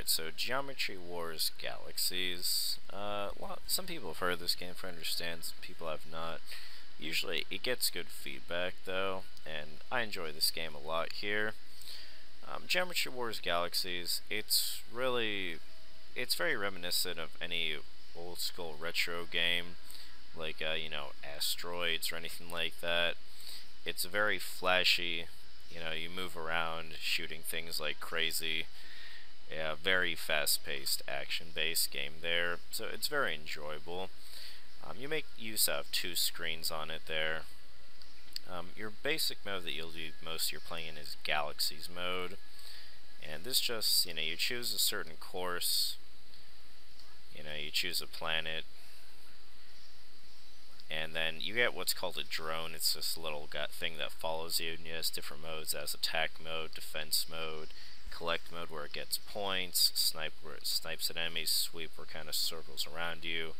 Alright, so Geometry Wars Galaxies. Some people have heard of this game, for understand, some people have not. Usually, it gets good feedback, though, and I enjoy this game a lot here. Geometry Wars Galaxies, it's very reminiscent of any old school retro game, like, Asteroids or anything like that. It's very flashy, you move around shooting things like crazy. Yeah, very fast-paced, action-based game there, so it's very enjoyable. You make use of two screens on it there. Your basic mode that you'll do most you're playing in is Galaxies mode, and this just, you choose a certain course, you choose a planet, and then you get what's called a drone. It's this little thing that follows you, and it has different modes as attack mode, defense mode, collect mode where it gets points, snipe where it snipes at enemies, sweep where it kind of circles around you,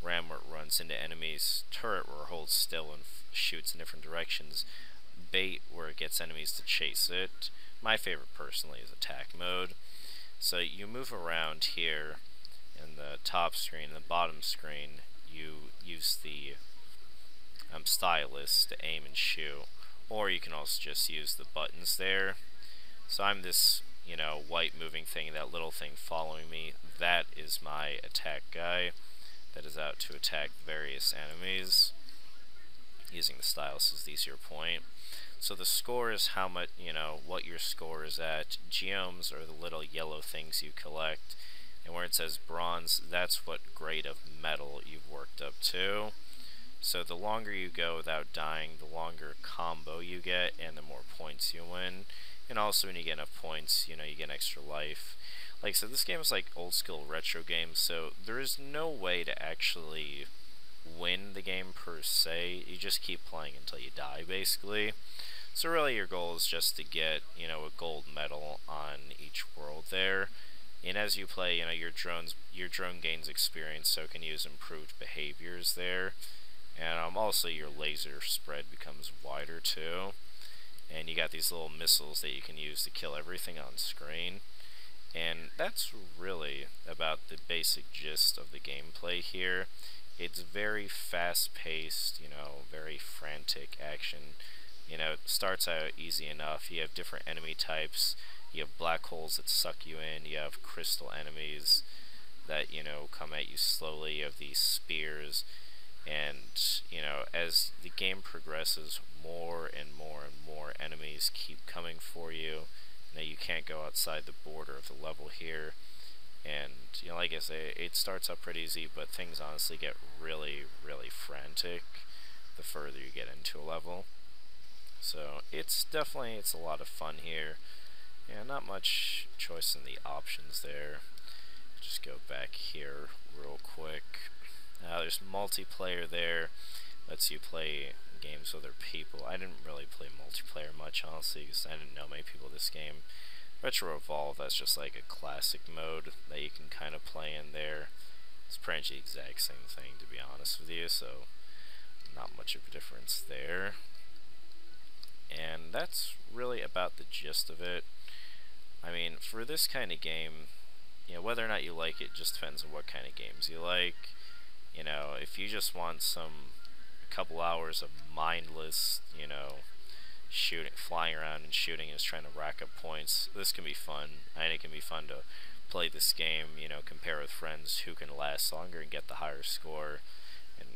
ram where it runs into enemies, turret where it holds still and shoots in different directions, bait where it gets enemies to chase it. My favorite personally is attack mode. So you move around here in the top screen and the bottom screen. You use the stylus to aim and shoot, or you can also just use the buttons there. So I'm this, white moving thing, that little thing following me. That is my attack guy that is out to attack various enemies. Using the stylus is the easier point. So the score is how much, what your score is at. Geomes are the little yellow things you collect. And where it says bronze, that's what grade of metal you've worked up to. So the longer you go without dying, the longer combo you get, and the more points you win. And also when you get enough points, you get extra life. Like I said, this game is like old school retro games, so there is no way to actually win the game per se. You just keep playing until you die, basically. So really your goal is just to get, a gold medal on each world there. And as you play, your drone gains experience, so it can use improved behaviors there. And also your laser spread becomes wider too. And you got these little missiles that you can use to kill everything on screen. And that's really about the basic gist of the gameplay here. It's very fast-paced, very frantic action. It starts out easy enough. You have different enemy types. You have black holes that suck you in. You have crystal enemies that, come at you slowly. You have these spears. And, as the game progresses, more and more and more enemies keep coming for you. You can't go outside the border of the level here. And, like I say, it starts out pretty easy, but things honestly get really, really frantic the further you get into a level. So, it's a lot of fun here. Yeah, not much choice in the options there. Just go back here real quick. There's multiplayer there. Lets you play games with other people. I didn't really play multiplayer much, honestly, because I didn't know many people this game. Retro Evolve, that's just like a classic mode that you can kind of play in there. It's pretty much the exact same thing, to be honest with you, so not much of a difference there. And that's really about the gist of it. I mean, for this kind of game, whether or not you like it just depends on what kind of games you like. If you just want a couple hours of mindless, shooting, flying around and shooting and just trying to rack up points, this can be fun. And it can be fun to play this game, compare with friends who can last longer and get the higher score. And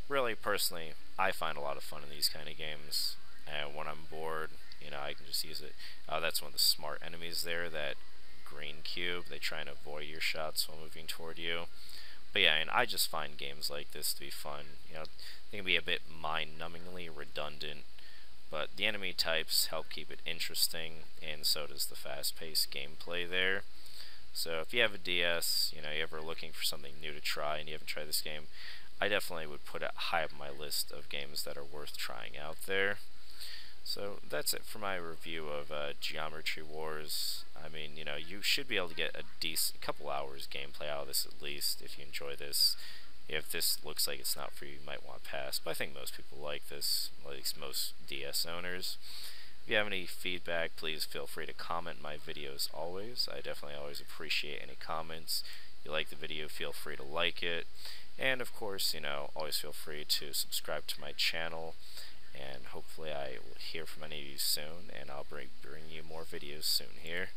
really, personally, I find a lot of fun in these kind of games. And when I'm bored, I can just use it. That's one of the smart enemies there, that green cube. They try and avoid your shots while moving toward you. But yeah, and I just find games like this to be fun. They can be a bit mind-numbingly redundant, but the enemy types help keep it interesting, and so does the fast-paced gameplay there. So if you have a DS, you're ever looking for something new to try and you haven't tried this game, I definitely would put it high up on my list of games that are worth trying out there. So that's it for my review of Geometry Wars. I mean, you should be able to get a decent couple hours gameplay out of this at least if you enjoy this. If this looks like it's not for you, you might want to pass. But I think most people like this, at least most DS owners. If you have any feedback, please feel free to comment my videos always. I definitely always appreciate any comments. If you like the video, feel free to like it. And of course, always feel free to subscribe to my channel. And hopefully I will hear from any of you soon, and I'll bring you more videos soon here.